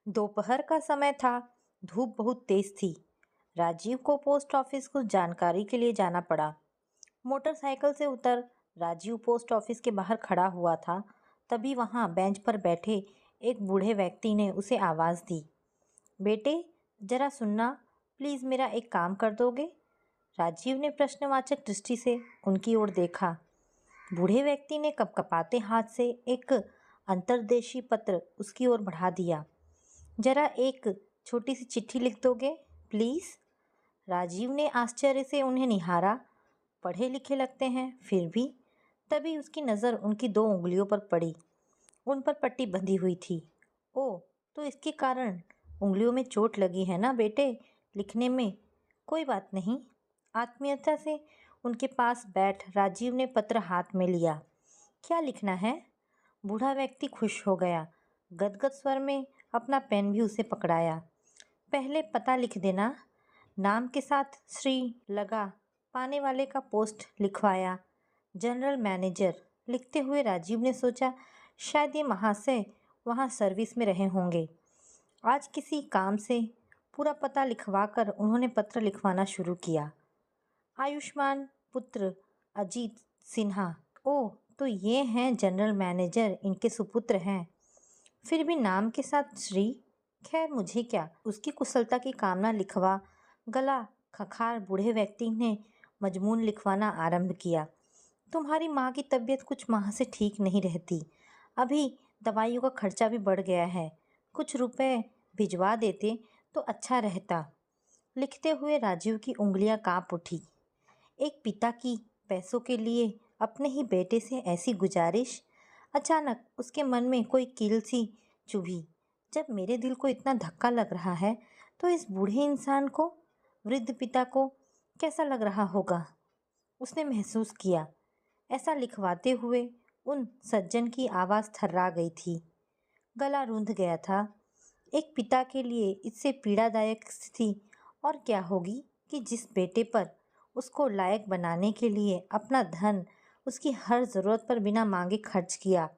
दोपहर का समय था। धूप बहुत तेज थी। राजीव को पोस्ट ऑफिस कुछ जानकारी के लिए जाना पड़ा। मोटरसाइकिल से उतर राजीव पोस्ट ऑफिस के बाहर खड़ा हुआ था। तभी वहां बेंच पर बैठे एक बूढ़े व्यक्ति ने उसे आवाज दी। बेटे, जरा सुनना, प्लीज मेरा एक काम कर दोगे? राजीव ने प्रश्नवाचक दृष्टि से उनकी ओर देखा। बूढ़े व्यक्ति ने कपकपाते हाथ से एक अंतर्देशीय पत्र उसकी ओर बढ़ा दिया। जरा एक छोटी सी चिट्ठी लिख दोगे प्लीज? राजीव ने आश्चर्य से उन्हें निहारा। पढ़े लिखे लगते हैं फिर भी। तभी उसकी नज़र उनकी 2 उंगलियों पर पड़ी। उन पर पट्टी बंधी हुई थी। ओ, तो इसके कारण उंगलियों में चोट लगी है ना बेटे, लिखने में? कोई बात नहीं। आत्मीयता से उनके पास बैठ राजीव ने पत्र हाथ में लिया। क्या लिखना है? बूढ़ा व्यक्ति खुश हो गया। गदगद स्वर में अपना पेन भी उसे पकड़ाया। पहले पता लिख देना। नाम के साथ श्री लगा। पाने वाले का पोस्ट लिखवाया। General manager. लिखते हुए राजीव ने सोचा, शायद ये महाशय वहाँ सर्विस में रहे होंगे। आज किसी काम से पूरा पता लिखवाकर उन्होंने पत्र लिखवाना शुरू किया। आयुष्मान पुत्र अजीत सिन्हा। ओह, तो ये हैं जनरल मैनेजर, इनके सुपुत्र हैं। फिर भी नाम के साथ श्री। खैर मुझे क्या, उसकी कुशलता की कामना लिखवा। गला खखार बूढ़े व्यक्ति ने मजमून लिखवाना आरंभ किया। तुम्हारी माँ की तबीयत कुछ माह से ठीक नहीं रहती। अभी दवाइयों का खर्चा भी बढ़ गया है। कुछ रुपए भिजवा देते तो अच्छा रहता। लिखते हुए राजीव की उंगलियां कांप उठी। एक पिता की पैसों के लिए अपने ही बेटे से ऐसी गुजारिश। अचानक उसके मन में कोई कील सी चुभी। जब मेरे दिल को इतना धक्का लग रहा है तो इस बूढ़े इंसान को, वृद्ध पिता को कैसा लग रहा होगा? उसने महसूस किया। ऐसा लिखवाते हुए उन सज्जन की आवाज़ थर्रा गई थी। गला रूंध गया था। एक पिता के लिए इससे पीड़ादायक स्थिति और क्या होगी कि जिस बेटे पर उसको लायक बनाने के लिए अपना धन उसकी हर ज़रूरत पर बिना मांगे खर्च किया,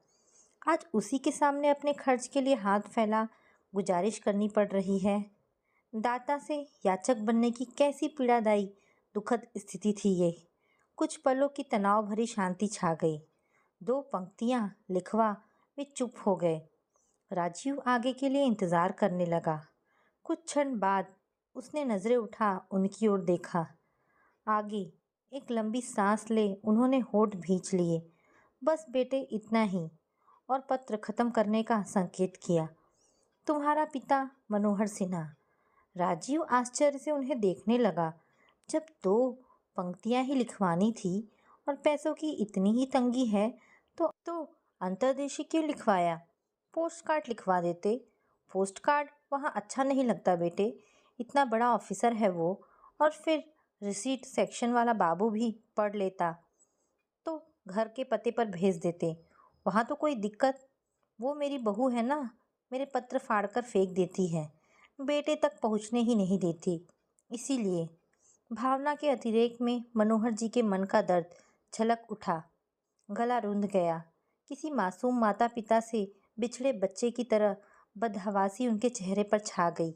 आज उसी के सामने अपने खर्च के लिए हाथ फैला गुजारिश करनी पड़ रही है। दाता से याचक बनने की कैसी पीड़ादायी दुखद स्थिति थी ये। कुछ पलों की तनाव भरी शांति छा गई। 2 पंक्तियां लिखवा वे चुप हो गए। राजीव आगे के लिए इंतज़ार करने लगा। कुछ क्षण बाद उसने नज़रें उठा उनकी ओर देखा। आगे एक लंबी सांस ले उन्होंने होठ भींच लिए। बस बेटे, इतना ही। और पत्र खत्म करने का संकेत किया। तुम्हारा पिता मनोहर सिन्हा। राजीव आश्चर्य से उन्हें देखने लगा। जब 2 पंक्तियां ही लिखवानी थी और पैसों की इतनी ही तंगी है तो अंतर्देशीय क्यों लिखवाया? पोस्ट कार्ड लिखवा देते। पोस्ट कार्ड वहाँ अच्छा नहीं लगता बेटे, इतना बड़ा ऑफिसर है वो। और फिर रिसीट सेक्शन वाला बाबू भी पढ़ लेता तो घर के पते पर भेज देते। वहाँ तो कोई दिक्कत। वो मेरी बहू है ना, मेरे पत्र फाड़कर फेंक देती है, बेटे तक पहुँचने ही नहीं देती। इसीलिए भावना के अतिरेक में मनोहर जी के मन का दर्द झलक उठा। गला रुंध गया। किसी मासूम माता पिता से बिछड़े बच्चे की तरह बदहवासी उनके चेहरे पर छा गई।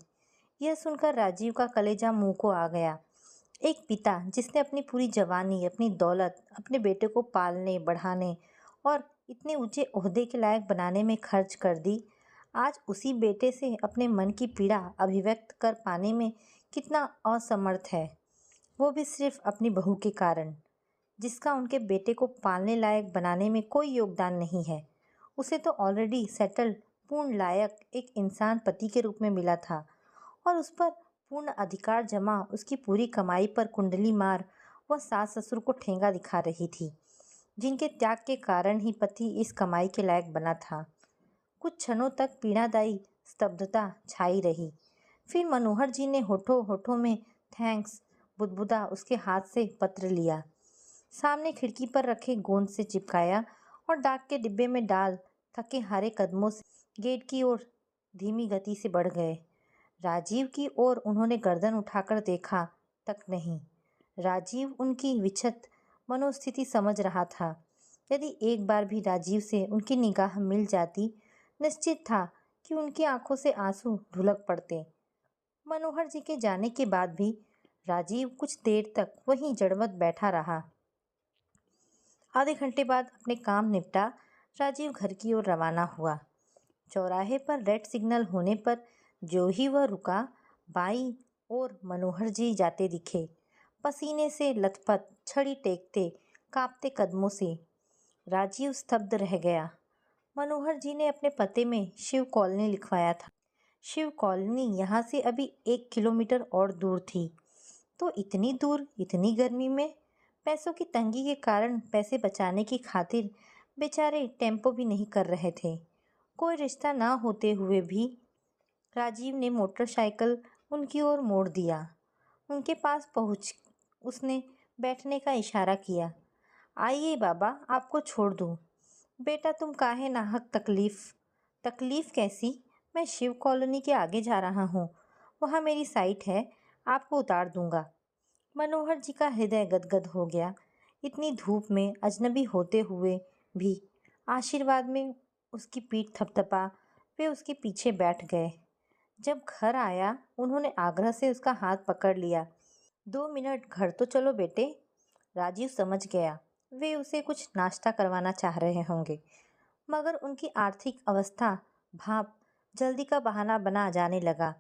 यह सुनकर राजीव का कलेजा मुंह को आ गया। एक पिता जिसने अपनी पूरी जवानी, अपनी दौलत अपने बेटे को पालने बढ़ाने और इतने ऊंचे ओहदे के लायक बनाने में खर्च कर दी, आज उसी बेटे से अपने मन की पीड़ा अभिव्यक्त कर पाने में कितना असमर्थ है। वो भी सिर्फ अपनी बहू के कारण, जिसका उनके बेटे को पालने लायक बनाने में कोई योगदान नहीं है। उसे तो ऑलरेडी सेटल, पूर्ण लायक एक इंसान पति के रूप में मिला था और उस पर पूर्ण अधिकार जमा उसकी पूरी कमाई पर कुंडली मार वह सास ससुर को ठेंगा दिखा रही थी, जिनके त्याग के कारण ही पति इस कमाई के लायक बना था। कुछ क्षणों तक पीड़ादायी स्तब्धता छाई रही। फिर मनोहर जी ने होठों होठों में थैंक्स बुदबुदा उसके हाथ से पत्र लिया, सामने खिड़की पर रखे गोंद से चिपकाया और डाक के डिब्बे में डाल थके हारे कदमों से गेट की ओर धीमी गति से बढ़ गए। राजीव की ओर उन्होंने गर्दन उठाकर देखा तक नहीं। राजीव उनकी विक्षत मनोस्थिति समझ रहा था। यदि एक बार भी राजीव से उनकी निगाह मिल जाती, निश्चित था कि उनकी आंखों से आंसू ढुलक पड़ते। मनोहर जी के जाने के बाद भी राजीव कुछ देर तक वहीं जड़वत बैठा रहा। आधे घंटे बाद अपने काम निपटा राजीव घर की ओर रवाना हुआ। चौराहे पर रेड सिग्नल होने पर जो ही वह रुका, बाईं ओर मनोहर जी जाते दिखे, पसीने से लथपथ, छड़ी टेकते, कांपते कदमों से। राजीव स्तब्ध रह गया। मनोहर जी ने अपने पते में शिव कॉलोनी लिखवाया था। शिव कॉलोनी यहाँ से अभी 1 किलोमीटर और दूर थी। तो इतनी दूर, इतनी गर्मी में? पैसों की तंगी के कारण पैसे बचाने की खातिर बेचारे टेम्पो भी नहीं कर रहे थे। कोई रिश्ता ना होते हुए भी राजीव ने मोटरसाइकिल उनकी ओर मोड़ दिया। उनके पास पहुँच उसने बैठने का इशारा किया। आइए बाबा, आपको छोड़ दूँ। बेटा, तुम काहे नाहक तकलीफ कैसी? मैं शिव कॉलोनी के आगे जा रहा हूँ, वहाँ मेरी साइट है, आपको उतार दूंगा। मनोहर जी का हृदय गदगद हो गया। इतनी धूप में अजनबी होते हुए भी आशीर्वाद में उसकी पीठ थपथपा वे उसके पीछे बैठ गए। जब घर आया उन्होंने आग्रह से उसका हाथ पकड़ लिया। 2 मिनट घर तो चलो बेटे। राजीव समझ गया वे उसे कुछ नाश्ता करवाना चाह रहे होंगे, मगर उनकी आर्थिक अवस्था भाप जल्दी का बहाना बना जाने लगा,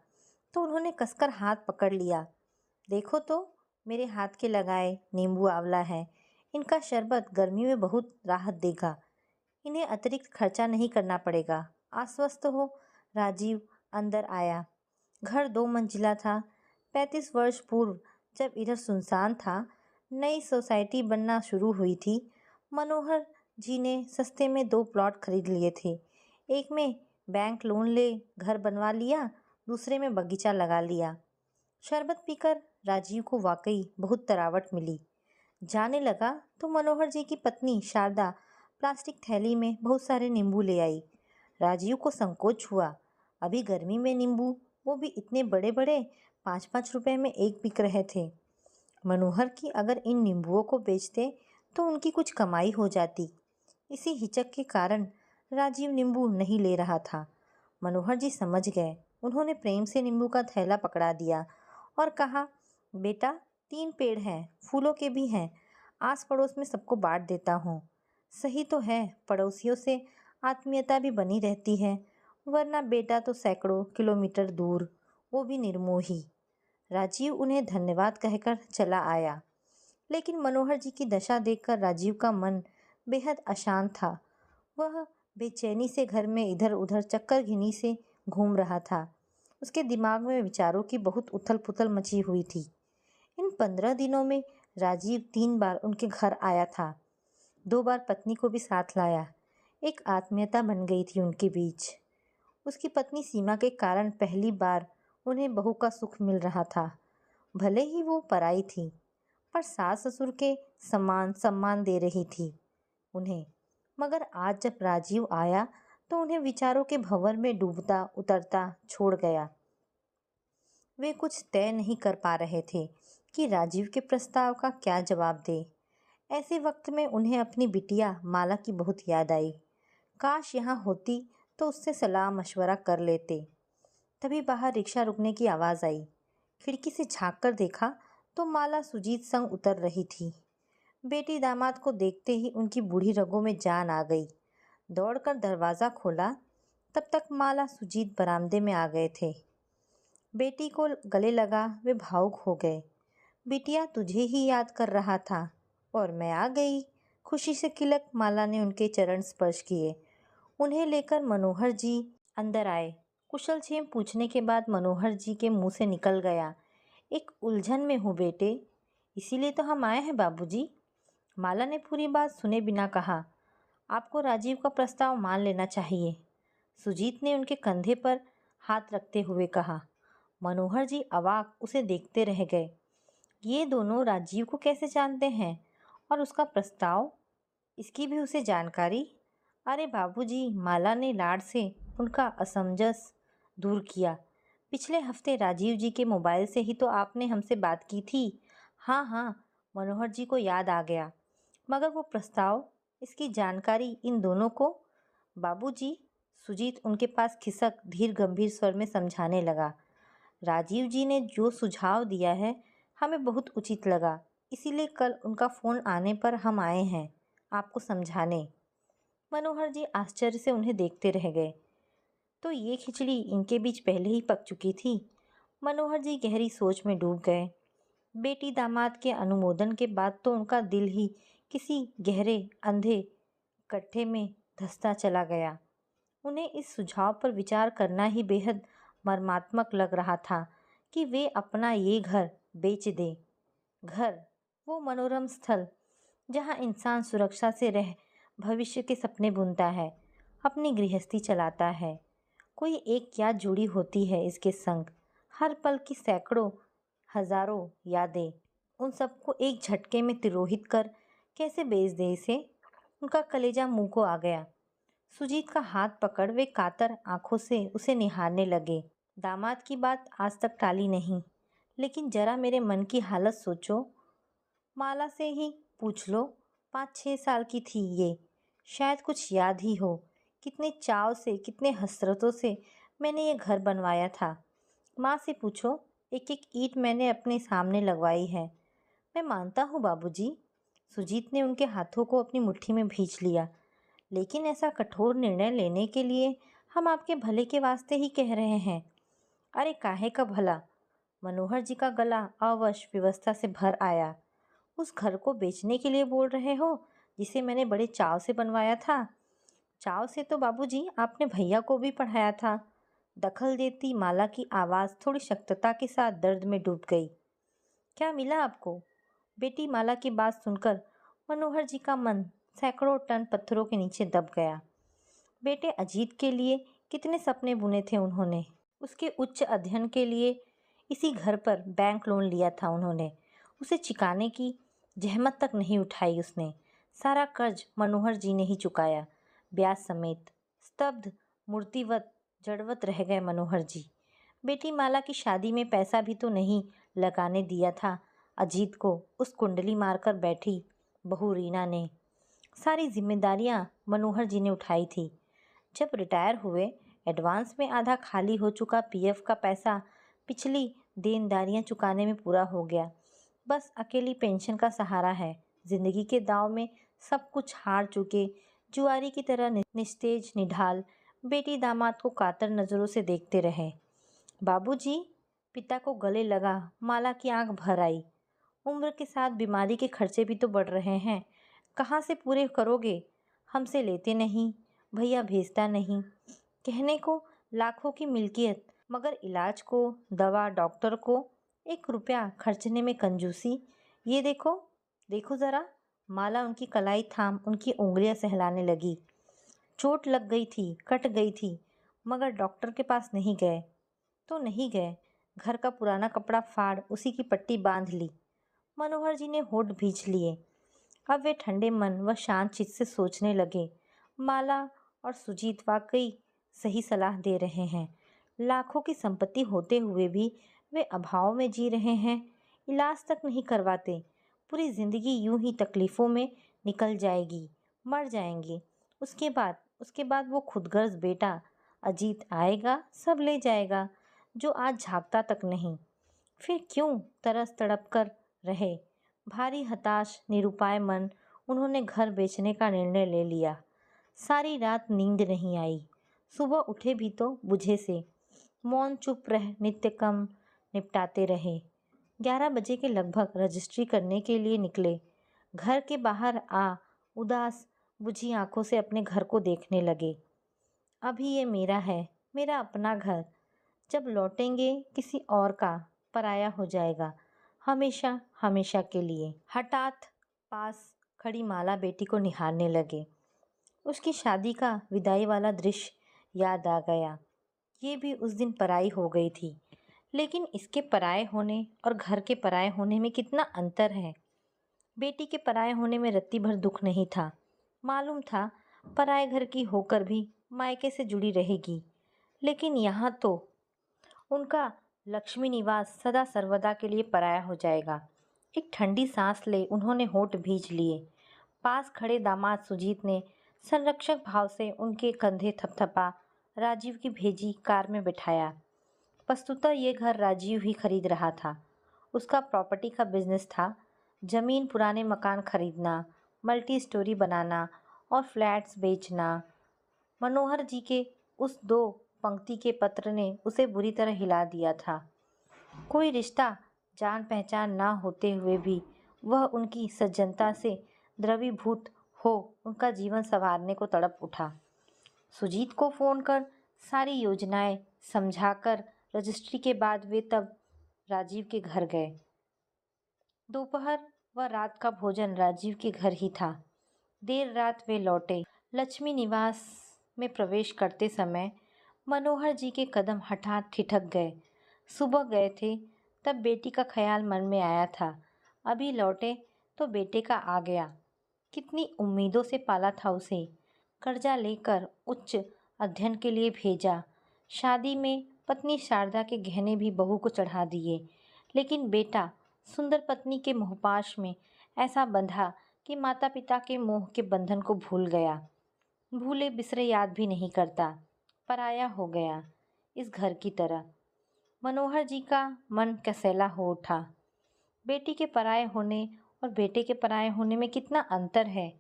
तो उन्होंने कसकर हाथ पकड़ लिया। देखो तो, मेरे हाथ के लगाए नींबू आंवला है, इनका शरबत गर्मी में बहुत राहत देगा, इन्हें अतिरिक्त खर्चा नहीं करना पड़ेगा, आश्वस्त हो। राजीव अंदर आया। घर 2 मंजिला था। 35 वर्ष पूर्व जब इधर सुनसान था, नई सोसाइटी बनना शुरू हुई थी, मनोहर जी ने सस्ते में 2 प्लॉट खरीद लिए थे। एक में बैंक लोन ले घर बनवा लिया, दूसरे में बगीचा लगा लिया। शरबत पीकर राजीव को वाकई बहुत तरावट मिली। जाने लगा तो मनोहर जी की पत्नी शारदा प्लास्टिक थैली में बहुत सारे नींबू ले आई। राजीव को संकोच हुआ। अभी गर्मी में नींबू, वो भी इतने बड़े बड़े, 5-5 रुपए में एक बिक रहे थे। मनोहर की अगर इन नींबुओं को बेचते तो उनकी कुछ कमाई हो जाती। इसी हिचक के कारण राजीव नींबू नहीं ले रहा था। मनोहर जी समझ गए। उन्होंने प्रेम से नींबू का थैला पकड़ा दिया और कहा, बेटा, 3 पेड़ हैं, फूलों के भी हैं, आस पड़ोस में सबको बांट देता हूँ। सही तो है, पड़ोसियों से आत्मीयता भी बनी रहती है, वरना बेटा तो सैकड़ों किलोमीटर दूर, वो भी निर्मोही। राजीव उन्हें धन्यवाद कहकर चला आया, लेकिन मनोहर जी की दशा देखकर राजीव का मन बेहद अशांत था। वह बेचैनी से घर में इधर उधर चक्करघिनी से घूम रहा था। उसके दिमाग में विचारों की बहुत उथल पुथल मची हुई थी। इन 15 दिनों में राजीव 3 बार उनके घर आया था। 2 बार पत्नी को भी साथ लाया। एक आत्मीयता बन गई थी उनके बीच। उसकी पत्नी सीमा के कारण पहली बार उन्हें बहू का सुख मिल रहा था। भले ही वो पराई थी, पर सास ससुर के समान सम्मान दे रही थी उन्हें। मगर आज जब राजीव आया तो उन्हें विचारों के भंवर में डूबता उतरता छोड़ गया। वे कुछ तय नहीं कर पा रहे थे कि राजीव के प्रस्ताव का क्या जवाब दे। ऐसे वक्त में उन्हें अपनी बिटिया माला की बहुत याद आई। काश यहाँ होती तो उससे सलाह मशवरा कर लेते। तभी बाहर रिक्शा रुकने की आवाज़ आई। खिड़की से झाँक कर देखा तो माला सुजीत संग उतर रही थी। बेटी दामाद को देखते ही उनकी बूढ़ी रगों में जान आ गई। दौड़कर दरवाज़ा खोला, तब तक माला सुजीत बरामदे में आ गए थे। बेटी को गले लगा वे भावुक हो गए। बिटिया, तुझे ही याद कर रहा था और मैं आ गई। खुशी से किलक माला ने उनके चरण स्पर्श किए। उन्हें लेकर मनोहर जी अंदर आए। कुशल क्षेम पूछने के बाद मनोहर जी के मुंह से निकल गया, एक उलझन में हूँ बेटे, इसीलिए तो हम आए हैं बाबूजी। माला ने पूरी बात सुने बिना कहा, आपको राजीव का प्रस्ताव मान लेना चाहिए। सुजीत ने उनके कंधे पर हाथ रखते हुए कहा। मनोहर जी अवाक उसे देखते रह गए। ये दोनों राजीव को कैसे जानते हैं और उसका प्रस्ताव, इसकी भी उसे जानकारी? अरे बाबूजी, माला ने लाड से उनका असमंजस दूर किया। पिछले हफ्ते राजीव जी के मोबाइल से ही तो आपने हमसे बात की थी। हाँ हाँ, मनोहर जी को याद आ गया। मगर वो प्रस्ताव, इसकी जानकारी इन दोनों को? बाबूजी, सुजीत उनके पास खिसक धीर गंभीर स्वर में समझाने लगा। राजीव जी ने जो सुझाव दिया है हमें बहुत उचित लगा, इसीलिए कल उनका फ़ोन आने पर हम आए हैं आपको समझाने। मनोहर जी आश्चर्य से उन्हें देखते रह गए। तो ये खिचड़ी इनके बीच पहले ही पक चुकी थी। मनोहर जी गहरी सोच में डूब गए। बेटी दामाद के अनुमोदन के बाद तो उनका दिल ही किसी गहरे अंधे गड्ढे में धंसता चला गया। उन्हें इस सुझाव पर विचार करना ही बेहद मर्मात्मक लग रहा था कि वे अपना ये घर बेच दें। घर, वो मनोरम स्थल जहाँ इंसान सुरक्षा से रह भविष्य के सपने बुनता है, अपनी गृहस्थी चलाता है। कोई एक याद जुड़ी होती है इसके संग, हर पल की सैकड़ों हजारों यादें, उन सबको एक झटके में तिरोहित कर कैसे बेच दे इसे। उनका कलेजा मुंह को आ गया। सुजीत का हाथ पकड़ वे कातर आंखों से उसे निहारने लगे। दामाद की बात आज तक टाली नहीं, लेकिन जरा मेरे मन की हालत सोचो। माला से ही पूछ लो, 5-6 साल की थी ये, शायद कुछ याद ही हो कितने चाव से कितने हसरतों से मैंने ये घर बनवाया था। माँ से पूछो, एक एक ईंट मैंने अपने सामने लगवाई है। मैं मानता हूँ बाबूजी। सुजीत ने उनके हाथों को अपनी मुट्ठी में भींच लिया। लेकिन ऐसा कठोर निर्णय लेने के लिए हम आपके भले के वास्ते ही कह रहे हैं। अरे काहे का भला। मनोहर जी का गला अवश विवस्था से भर आया। उस घर को बेचने के लिए बोल रहे हो जिसे मैंने बड़े चाव से बनवाया था। चाव से तो बाबूजी आपने भैया को भी पढ़ाया था। दखल देती माला की आवाज़ थोड़ी शक्तता के साथ दर्द में डूब गई। क्या मिला आपको? बेटी माला की बात सुनकर मनोहर जी का मन सैकड़ों टन पत्थरों के नीचे दब गया। बेटे अजीत के लिए कितने सपने बुने थे उन्होंने। उसके उच्च अध्ययन के लिए इसी घर पर बैंक लोन लिया था उन्होंने। उसे चुकाने की जहमत तक नहीं उठाई उसने। सारा कर्ज मनोहर जी ने ही चुकाया, ब्याज समेत। स्तब्ध मूर्तिवत जड़वत रह गए मनोहर जी। बेटी माला की शादी में पैसा भी तो नहीं लगाने दिया था अजीत को उस कुंडली मारकर बैठी बहू रीना ने। सारी जिम्मेदारियां मनोहर जी ने उठाई थी। जब रिटायर हुए, एडवांस में आधा खाली हो चुका पीएफ का पैसा पिछली देनदारियां चुकाने में पूरा हो गया। बस अकेली पेंशन का सहारा है। जिंदगी के दांव में सब कुछ हार चुके जुआरी की तरह निस्तेज निढाल बेटी दामाद को कातर नज़रों से देखते रहे। बाबूजी, पिता को गले लगा माला की आंख भर आई। उम्र के साथ बीमारी के खर्चे भी तो बढ़ रहे हैं, कहाँ से पूरे करोगे? हमसे लेते नहीं, भैया भेजता नहीं। कहने को लाखों की मिल्कियत, मगर इलाज को, दवा, डॉक्टर को 1 रुपया खर्चने में कंजूसी। ये देखो, देखो ज़रा। माला उनकी कलाई थाम उनकी उंगलियां सहलाने लगी। चोट लग गई थी, कट गई थी, मगर डॉक्टर के पास नहीं गए तो नहीं गए। घर का पुराना कपड़ा फाड़ उसी की पट्टी बांध ली। मनोहर जी ने होठ भींच लिए। अब वे ठंडे मन व शांत चित्त से सोचने लगे। माला और सुजीत वाकई सही सलाह दे रहे हैं। लाखों की संपत्ति होते हुए भी वे अभाव में जी रहे हैं। इलाज तक नहीं करवाते, पूरी जिंदगी यूं ही तकलीफ़ों में निकल जाएगी, मर जाएंगे। उसके बाद वो खुदगर्ज बेटा अजीत आएगा, सब ले जाएगा, जो आज झांकता तक नहीं। फिर क्यों तरस तड़प कर रहे। भारी हताश निरुपाय मन उन्होंने घर बेचने का निर्णय ले लिया। सारी रात नींद नहीं आई। सुबह उठे भी तो बुझे से। मौन चुप रह नित्य कम निपटाते रहे। 11 बजे के लगभग रजिस्ट्री करने के लिए निकले। घर के बाहर आ उदास बुझी आंखों से अपने घर को देखने लगे। अभी ये मेरा है, मेरा अपना घर। जब लौटेंगे किसी और का, पराया हो जाएगा, हमेशा हमेशा के लिए। हठात पास खड़ी माला बेटी को निहारने लगे। उसकी शादी का विदाई वाला दृश्य याद आ गया। ये भी उस दिन पराई हो गई थी। लेकिन इसके पराये होने और घर के पराये होने में कितना अंतर है। बेटी के पराये होने में रत्ती भर दुख नहीं था। मालूम था पराये घर की होकर भी मायके से जुड़ी रहेगी। लेकिन यहाँ तो उनका लक्ष्मी निवास सदा सर्वदा के लिए पराया हो जाएगा। एक ठंडी सांस ले उन्होंने होठ भींच लिए। पास खड़े दामाद सुजीत ने संरक्षक भाव से उनके कंधे थपथपा राजीव की भेजी कार में बिठाया। वस्तुतः ये घर राजीव ही खरीद रहा था। उसका प्रॉपर्टी का बिजनेस था। जमीन, पुराने मकान खरीदना, मल्टी स्टोरी बनाना और फ्लैट्स बेचना। मनोहर जी के उस 2 पंक्ति के पत्र ने उसे बुरी तरह हिला दिया था। कोई रिश्ता जान पहचान ना होते हुए भी वह उनकी सज्जनता से द्रवीभूत हो उनका जीवन संवारने को तड़प उठा। सुजीत को फोन कर सारी योजनाएं समझाकर रजिस्ट्री के बाद वे तब राजीव के घर गए। दोपहर व रात का भोजन राजीव के घर ही था। देर रात वे लौटे। लक्ष्मी निवास में प्रवेश करते समय मनोहर जी के कदम हठात ठिठक गए। सुबह गए थे तब बेटी का ख्याल मन में आया था। अभी लौटे तो बेटे का आ गया। कितनी उम्मीदों से पाला था उसे। कर्जा लेकर उच्च अध्ययन के लिए भेजा। शादी में पत्नी शारदा के गहने भी बहू को चढ़ा दिए। लेकिन बेटा सुंदर पत्नी के मोहपाश में ऐसा बंधा कि माता पिता के मोह के बंधन को भूल गया। भूले बिसरे याद भी नहीं करता। पराया हो गया इस घर की तरह। मनोहर जी का मन कसैला हो उठा। बेटी के पराये होने और बेटे के पराये होने में कितना अंतर है।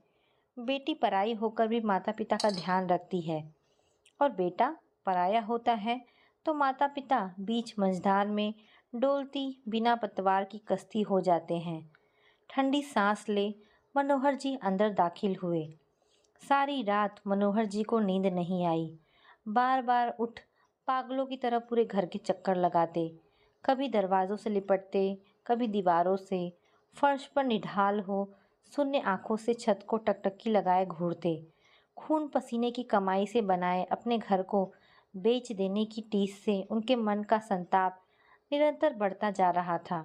बेटी पराई होकर भी माता पिता का ध्यान रखती है और बेटा पराया होता है तो माता पिता बीच मझधार में डोलती बिना पतवार की कश्ती हो जाते हैं। ठंडी सांस ले मनोहर जी अंदर दाखिल हुए। सारी रात मनोहर जी को नींद नहीं आई। बार बार उठ पागलों की तरह पूरे घर के चक्कर लगाते। कभी दरवाज़ों से लिपटते, कभी दीवारों से। फर्श पर निढाल हो शून्य आंखों से छत को टकटकी लगाए घूरते। खून पसीने की कमाई से बनाए अपने घर को बेच देने की टीस से उनके मन का संताप निरंतर बढ़ता जा रहा था।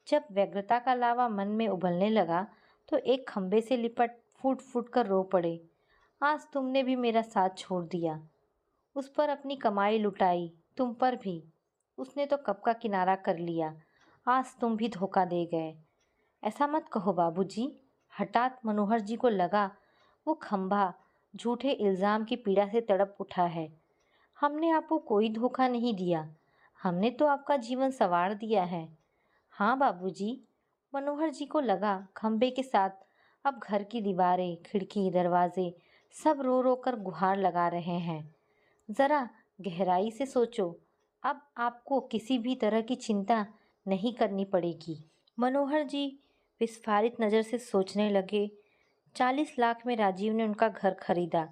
जब व्यग्रता का लावा मन में उबलने लगा तो एक खंबे से लिपट फूट फूट कर रो पड़े। आज तुमने भी मेरा साथ छोड़ दिया। उस पर अपनी कमाई लुटाई, तुम पर भी। उसने तो कब का किनारा कर लिया। आज तुम भी धोखा दे गए। ऐसा मत कहो बाबूजी। हठात मनोहर जी को लगा वो खंभा झूठे इल्ज़ाम की पीड़ा से तड़प उठा है। हमने आपको कोई धोखा नहीं दिया। हमने तो आपका जीवन संवार दिया है। हाँ बाबूजी। मनोहर जी को लगा खंबे के साथ अब घर की दीवारें, खिड़की, दरवाजे सब रो रो कर गुहार लगा रहे हैं। ज़रा गहराई से सोचो। अब आपको किसी भी तरह की चिंता नहीं करनी पड़ेगी। मनोहर जी विस्फारित नज़र से सोचने लगे। 40 लाख में राजीव ने उनका घर खरीदा।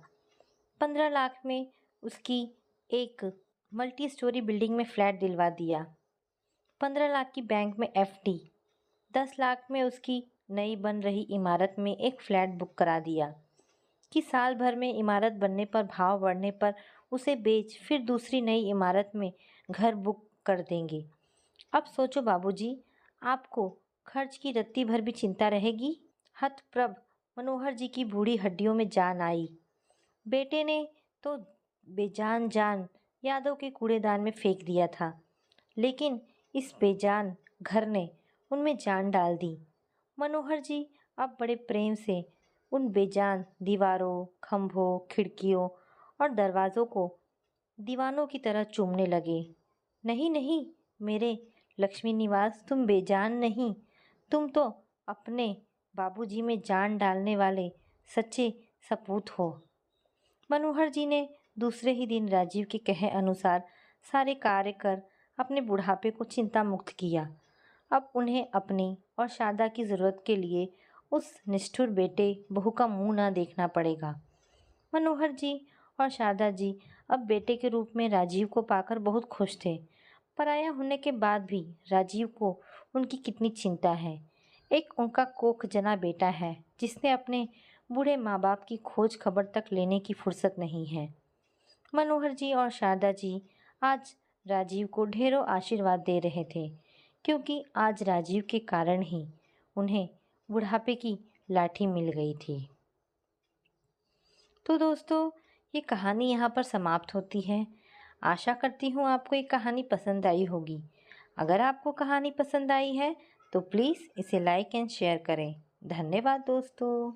15 लाख में उसकी एक मल्टी स्टोरी बिल्डिंग में फ्लैट दिलवा दिया। 15 लाख की बैंक में एफडी। 10 लाख में उसकी नई बन रही इमारत में एक फ्लैट बुक करा दिया कि साल भर में इमारत बनने पर, भाव बढ़ने पर उसे बेच फिर दूसरी नई इमारत में घर बुक कर देंगे। अब सोचो बाबूजी, आपको खर्च की रत्ती भर भी चिंता रहेगी? हतप्रभ मनोहर जी की बूढ़ी हड्डियों में जान आई। बेटे ने तो बेजान जान यादों के कूड़ेदान में फेंक दिया था, लेकिन इस बेजान घर ने उनमें जान डाल दी। मनोहर जी अब बड़े प्रेम से उन बेजान दीवारों, खंभों, खिड़कियों और दरवाज़ों को दीवानों की तरह चूमने लगे। नहीं नहीं मेरे लक्ष्मी निवास, तुम बेजान नहीं, तुम तो अपने बाबूजी में जान डालने वाले सच्चे सपूत हो। मनोहर जी ने दूसरे ही दिन राजीव के कहे अनुसार सारे कार्य कर अपने बुढ़ापे को चिंता मुक्त किया। अब उन्हें अपनी और शारदा की ज़रूरत के लिए उस निष्ठुर बेटे बहू का मुंह ना देखना पड़ेगा। मनोहर जी और शारदा जी अब बेटे के रूप में राजीव को पाकर बहुत खुश थे। पराया होने के बाद भी राजीव को उनकी कितनी चिंता है। एक उनका कोख जना बेटा है जिसने अपने बूढ़े माँ बाप की खोज खबर तक लेने की फुर्सत नहीं है। मनोहर जी और शारदा जी आज राजीव को ढेरों आशीर्वाद दे रहे थे, क्योंकि आज राजीव के कारण ही उन्हें बुढ़ापे की लाठी मिल गई थी। तो दोस्तों, ये कहानी यहाँ पर समाप्त होती है। आशा करती हूँ आपको ये कहानी पसंद आई होगी। अगर आपको कहानी पसंद आई है तो प्लीज़ इसे लाइक एंड शेयर करें। धन्यवाद दोस्तों।